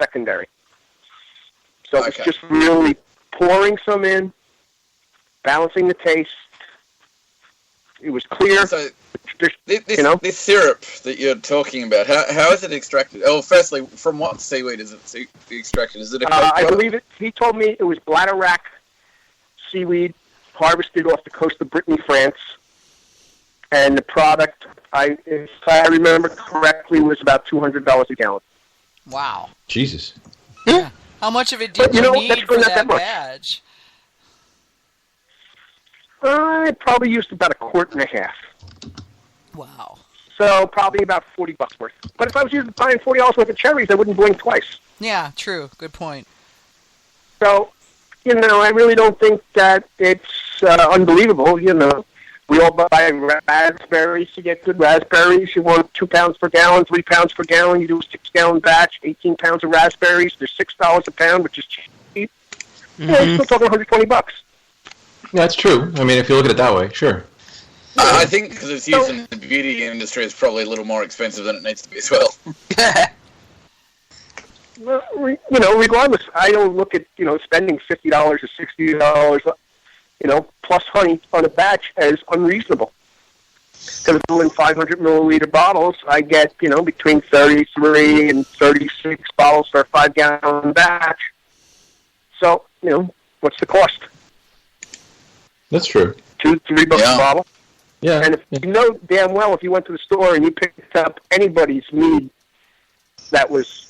secondary. So it's just really pouring some in, balancing the taste. It was clear. So this syrup that you're talking about, how is it extracted? Oh, firstly, from what seaweed is it extracted? Is it a I believe it. He told me it was bladderwrack seaweed harvested off the coast of Brittany, France. And the product, if I remember correctly, was about $200 a gallon. Wow. Jesus. Yeah. How much of it did you need for that badge? I probably used about 1.5 quarts. Wow. So probably about $40 worth. But if I was buying $40 worth of cherries, I wouldn't blink twice. Yeah, true. Good point. So, I really don't think that it's unbelievable. We all buy raspberries to get good raspberries. You want 2 pounds per gallon, 3 pounds per gallon. You do a 6-gallon batch, 18 pounds of raspberries. They're $6 a pound, which is cheap. Mm-hmm. You're still talking $120. That's true. I mean, if you look at it that way, sure. I think because it's used in the beauty industry, it's probably a little more expensive than it needs to be as well. Well, regardless, I don't look at, spending $50 or $60, plus honey on a batch as unreasonable. Because in 500 milliliter bottles, I get, between 33 and 36 bottles for a 5-gallon batch. So, what's the cost? That's true. $2-3 a bottle. Yeah. And if you know damn well, if you went to the store and you picked up anybody's mead that was,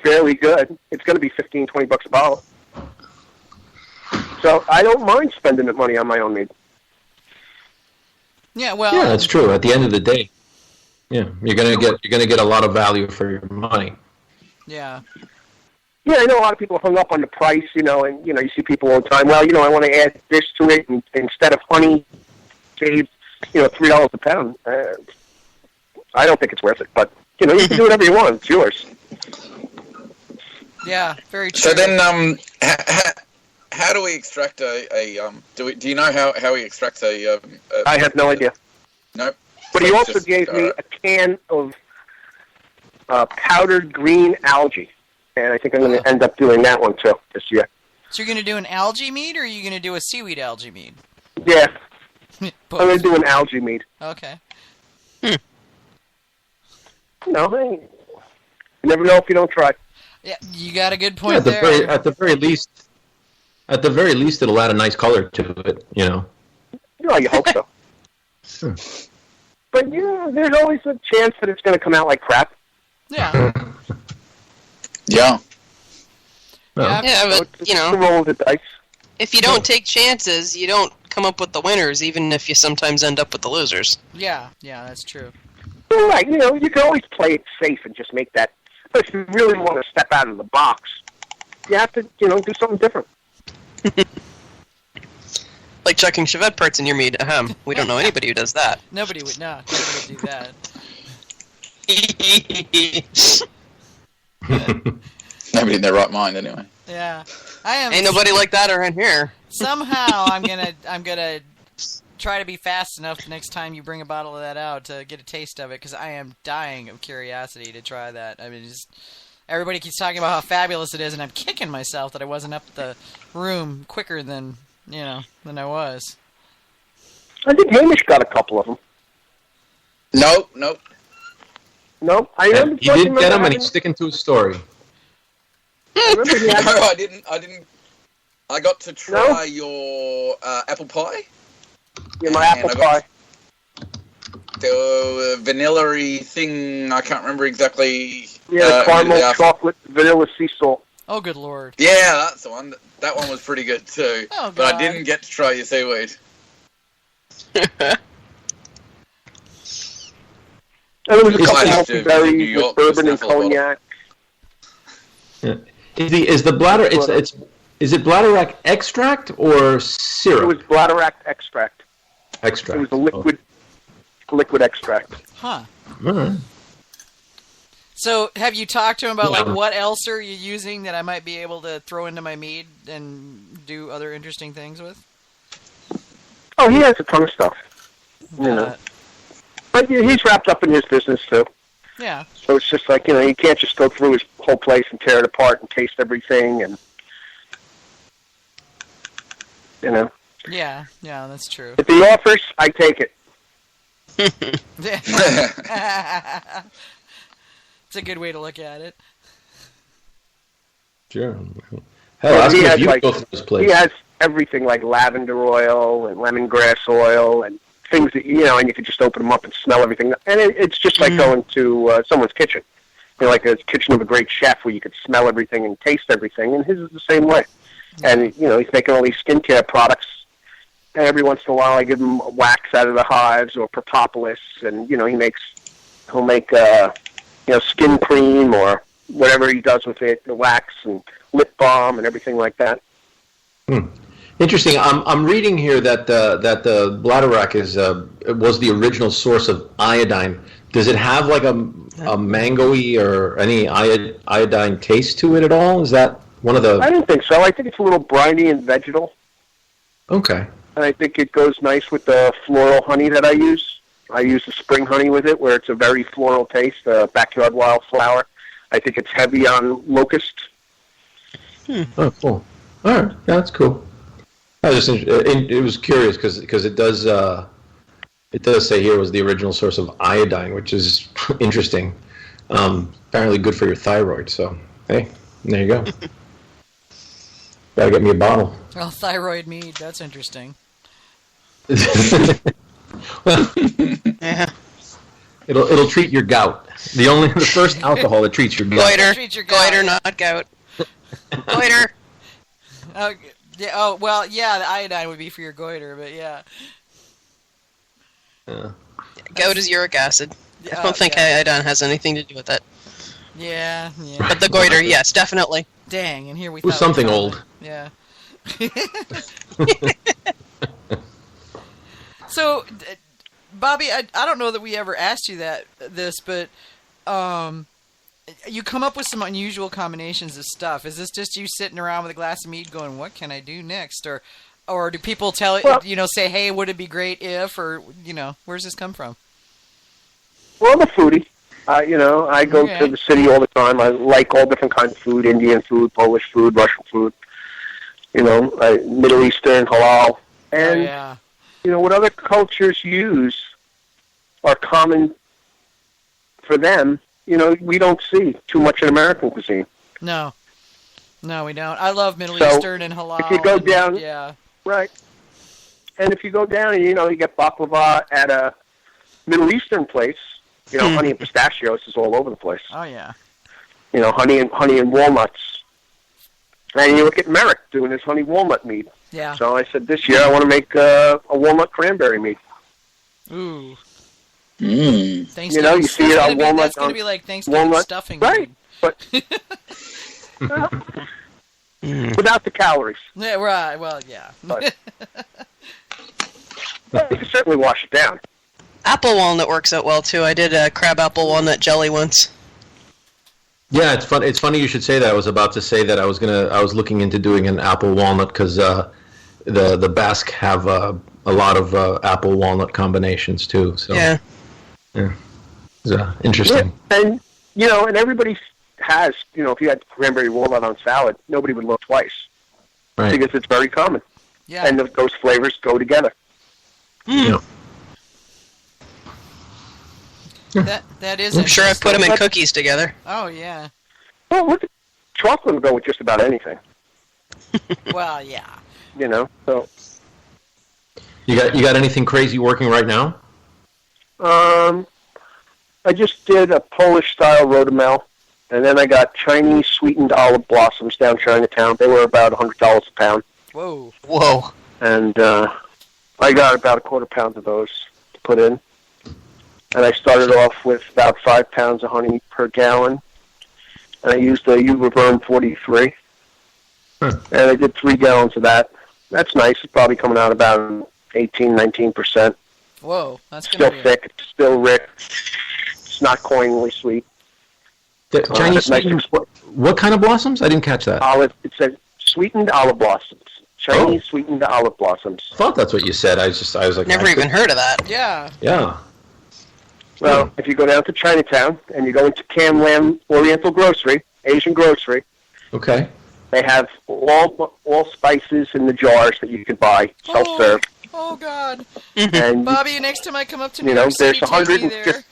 fairly good, it's going to be $15-20 a bottle. So I don't mind spending the money on my own mead. Yeah, well. Yeah, that's true. At the end of the day, yeah, you're gonna get a lot of value for your money. Yeah. Yeah, I know a lot of people are hung up on the price, and you see people all the time. Well, I want to add this to it, and instead of honey, save $3 a pound. I don't think it's worth it, but you can do whatever you want. It's yours. Yeah, very true. So then, how do we extract do you know how we extract a I have no idea. Nope. But he also gave me a can of powdered green algae, and I think I'm going to end up doing that one too this year. So you're going to do an algae mead, or are you going to do a seaweed algae mead? Yeah. I'm going to do an algae mead. Okay. No, you never know if you don't try. Yeah, you got a good point there. At the very least, it'll add a nice color to it, Yeah, you hope so. Sure. But there's always a chance that it's going to come out like crap. Yeah. Yeah. Well, yeah, but it's a roll of the dice. If you don't take chances, you don't come up with the winners, even if you sometimes end up with the losers. Yeah, that's true. Right, you can always play it safe and just make that. But if you really want to step out of the box, you have to, do something different. Like chucking Chevette parts in your mead. We don't know anybody who does that. Nobody would do that. Nobody in their right mind, anyway. Yeah, I am. Ain't nobody like that around here. Somehow, I'm gonna try to be fast enough the next time you bring a bottle of that out to get a taste of it, because I am dying of curiosity to try that. I mean, everybody keeps talking about how fabulous it is, and I'm kicking myself that I wasn't up the room quicker than I was. I think Hamish got a couple of them. Nope. No, I remember. He did get them, and he's sticking to his story. I remember he had No, I didn't. I got to try your apple pie. Yeah, my apple pie. The vanilla-y thing, I can't remember exactly. Yeah, caramel, chocolate, vanilla, sea salt. Oh, good lord. Yeah, that's the one. That one was pretty good too. Oh, but God. I didn't get to try your seaweed. And there was a couple Nice of to berries New York with for bourbon and sample cognac. Yeah. Is the bladder? Is it bladderwrack extract or syrup? It was bladderwrack extract. Extract. It was a liquid extract. Huh. All right. So, have you talked to him about, what else are you using that I might be able to throw into my mead and do other interesting things with? Oh, he has a ton of stuff. But he's wrapped up in his business, too. Yeah. So it's just like, you can't just go through his whole place and tear it apart and taste everything and, Yeah, that's true. If he offers, I take it. It's a good way to look at it. Sure. Hell, ask me if you go through this place. He has everything like lavender oil and lemongrass oil and things that, and you can just open them up and smell everything. And it's just like going to someone's kitchen. Like a kitchen of a great chef where you could smell everything and taste everything. And his is the same way. And, he's making all these skincare products. And every once in a while I give him wax out of the hives or propolis. And, he'll make, skin cream or whatever he does with it, the wax and lip balm and everything like that. Interesting. I'm reading here that the bladderwrack was the original source of iodine. Does it have like a mango-y or any iodine taste to it at all? Is that one of the... I don't think so. I think it's a little briny and vegetal. Okay. And I think it goes nice with the floral honey that I use. I use the spring honey with it, where it's a very floral taste, backyard wildflower. I think it's heavy on locust. Oh, cool. All right. Yeah, that's cool. I was just it was curious because it does say here was the original source of iodine, which is interesting. Apparently good for your thyroid. So hey, there you go. Gotta get me a bottle. Well, thyroid mead. That's interesting. Well, it'll treat your gout. The first alcohol that treats your gout. Goiter, not gout. Goiter. Yeah. Oh well, yeah. The iodine would be for your goiter, but yeah. Gout is uric acid. I don't think iodine has anything to do with it. Yeah. But the goiter, yes, definitely. Dang, and here we it was something old. Yeah. So, Bobby, I don't know that we ever asked you this, but you come up with some unusual combinations of stuff. Is this just you sitting around with a glass of mead going, what can I do next? Or do people say, hey, would it be great if, or, where's this come from? Well, I'm a foodie. I go to the city all the time. I like all different kinds of food, Indian food, Polish food, Russian food, Middle Eastern, halal. And, what other cultures use are common for them. We don't see too much in American cuisine. No, we don't. I love Middle Eastern and halal. If you go down, right. And if you go down and, you get baklava at a Middle Eastern place, honey and pistachios is all over the place. Oh, yeah. Honey and walnuts. And you look at Merrick doing his honey walnut mead. Yeah. So I said, this year I want to make a walnut cranberry mead. Ooh. Thanksgiving. You see it on walnut. That's going to be like Thanksgiving stuffing. Right. But without the calories. Yeah, right. Well, yeah. But you can certainly wash it down. Apple walnut works out well too. I did a crab apple walnut jelly once. Yeah, it's fun. It's funny you should say that. I was about to say that I was looking into doing an apple walnut because the Basque have a lot of apple walnut combinations too. So yeah, it's interesting. Yeah. And and everybody has if you had cranberry walnut on salad, nobody would look twice, right? Because it's very common. Yeah, and those flavors go together. Yeah. That is. I'm sure I've put them in cookies together. Oh yeah. Well, look, chocolate will go with just about anything. Well, yeah. So. You got anything crazy working right now? I just did a Polish style rotomel, and then I got Chinese sweetened olive blossoms down Chinatown. They were about $100 a pound. Whoa. And I got about a quarter pound of those to put in. And I started off with about 5 pounds of honey per gallon. And I used the Uvaverm 43. And I did 3 gallons of that. That's nice. It's probably coming out about 18-19%. Whoa, that's still thick. It's still rich. It's not cloyingly sweet. The Chinese what kind of blossoms? I didn't catch that. It says sweetened olive blossoms. Chinese sweetened olive blossoms. I thought that's what you said. I was like, never even heard of that. Yeah. Yeah. Well, if you go down to Chinatown and you go into Cam Lam Oriental Grocery, Asian Grocery, Okay. they have all spices in the jars that you can buy, self-serve. Oh God. And Bobby, next time I come up to New you know, York City, there's take me there.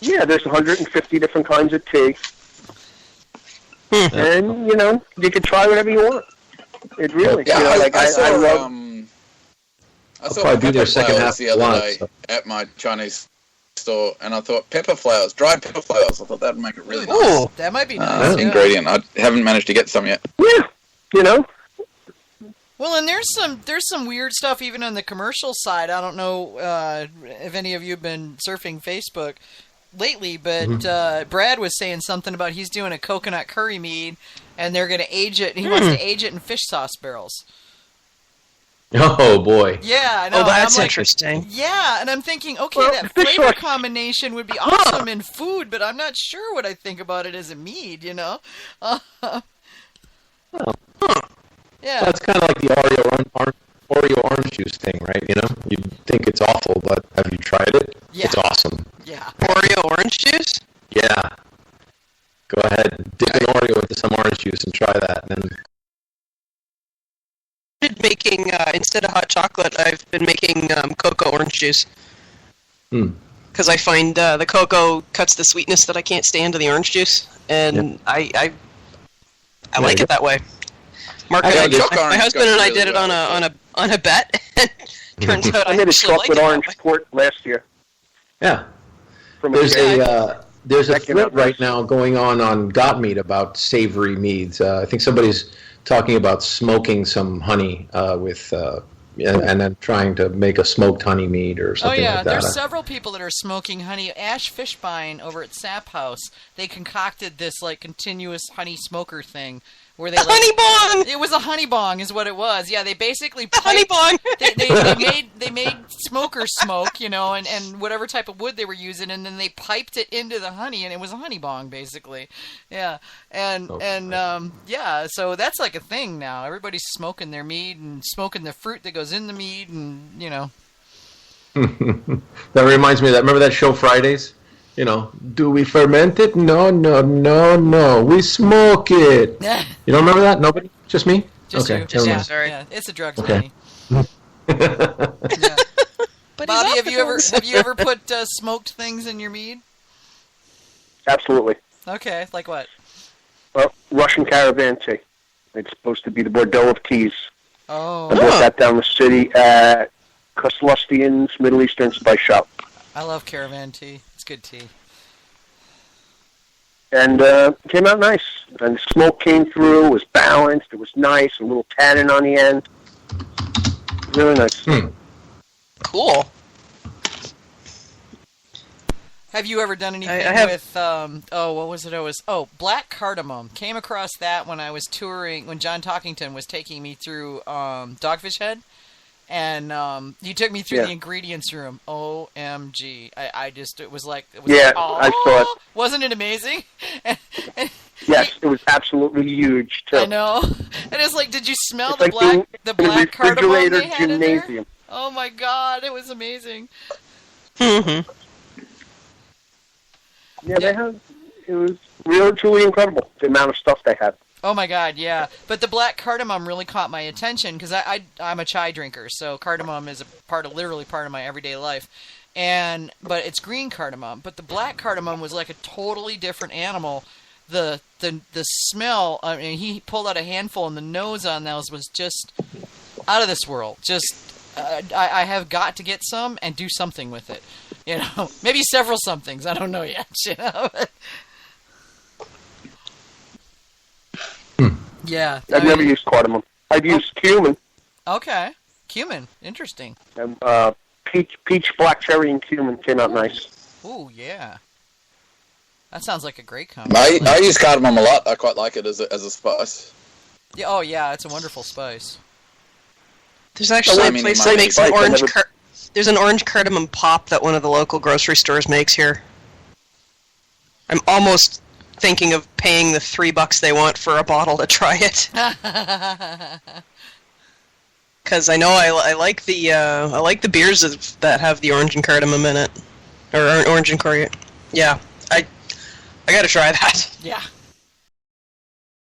Yeah, there's 150 different kinds of tea. And, you know, you can try whatever you want. It really, Yeah, you know, like I saw, love... I saw probably be there pepper second half flowers the other lunch, day so. at my Chinese store, and I thought dried pepper flowers. I thought that'd make it really nice. Ooh. That might be nice. Yeah. Ingredient. I haven't managed to get some yet. Yeah, you know. Well, and there's some weird stuff even on the commercial side. I don't know if any of you have been surfing Facebook lately, but Brad was saying something about he's doing a coconut curry mead, and they're going to age it. He wants to age it in fish sauce barrels. Oh boy. Yeah, I know. Oh, that's I'm like, interesting. yeah, and I'm thinking, okay, Well, that fish flavor sauce- combination would be awesome in food, but I'm not sure what I think about it as a mead. You know. Yeah. That's kind of like the Oreo orange juice thing, right? You know, you think it's awful, but have you tried it? Yeah. It's awesome. Yeah. Oreo orange juice? Yeah. Go ahead, dip an Oreo into some orange juice and try that. And then Making instead of hot chocolate, I've been making cocoa orange juice. Because I find the cocoa cuts the sweetness that I can't stand to the orange juice, and I like it that way. Mark, Yeah, my orange husband goes and I really did it well. on a bet. Turns out I I made a actually like chocolate it orange that way. port last year. yeah, From there's a there's a That came flip out right nice. now going on Gotmead about savory meads. I think somebody's talking about smoking some honey with and then trying to make a smoked honey mead or Oh something yeah, like that. there's several people that are smoking honey. Ash Fishbein over at Sap House, they concocted this like continuous honey smoker thing where they Honey bong! It was a honey bong, is what it was. Yeah, they basically Honey bong! they made smokers smoke, you know, and whatever type of wood they were using, and then they piped it into the honey, and it was a honey bong basically. Yeah, yeah, so that's like a thing now. Everybody's smoking their mead and smoking the fruit that goes in the mead, and you know. That reminds me of that. Remember that show Fridays? You know, do we ferment it? No. We smoke it. You don't remember that? Nobody? Just me? Just okay. you. Never Yeah, mind. sorry. Yeah, it's a drugs Okay. money. Yeah. But Bobby, he's have off you ever put smoked things in your mead? Absolutely. Okay, like what? Well, Russian Caravan tea. It's supposed to be the Bordeaux of teas. Oh, I bought that down the city at Koslustian's Middle Eastern Spice Shop. I love caravan tea. It's good tea. And it came out nice. And the smoke came through. It was balanced. It was nice. A little tannin on the end. Really nice. Cool. Have you ever done anything I have- with, what was it? Black cardamom. Came across that when I was touring, when John Talkington was taking me through Dogfish Head. And you took me through the ingredients room. OMG. It was like... Yeah, oh, I saw it. Wasn't it amazing? Yes, it was absolutely huge, too. I know. And it's like, did you smell It's like the black cardamom refrigerator they had in there? gymnasium. Oh my god, it was amazing. Mm-hmm. Yeah, they had... It was really, truly incredible, the amount of stuff they had. Oh my god, yeah. But the black cardamom really caught my attention because I'm a chai drinker, so cardamom is literally part of my everyday life. But it's green cardamom. But the black cardamom was like a totally different animal. The smell, I mean, he pulled out a handful, and the nose on those was just out of this world. Just, I have got to get some and do something with it. You know, maybe several somethings. I don't know yet. You know. Yeah. I've never used cardamom. I've used cumin. Okay. Cumin. Interesting. And peach, black cherry, and cumin came out nice. Ooh, yeah. That sounds like a great combination. I use cardamom a lot. I quite like it as a spice. Yeah, oh, yeah. It's a wonderful spice. There's actually a place that makes an orange. never- There's an orange cardamom pop that one of the local grocery stores makes here. I'm almost thinking of paying the $3 they want for a bottle to try it. Because I know I like the beers that have the orange and cardamom in it. or orange and coriander. Yeah, I gotta try that. Yeah.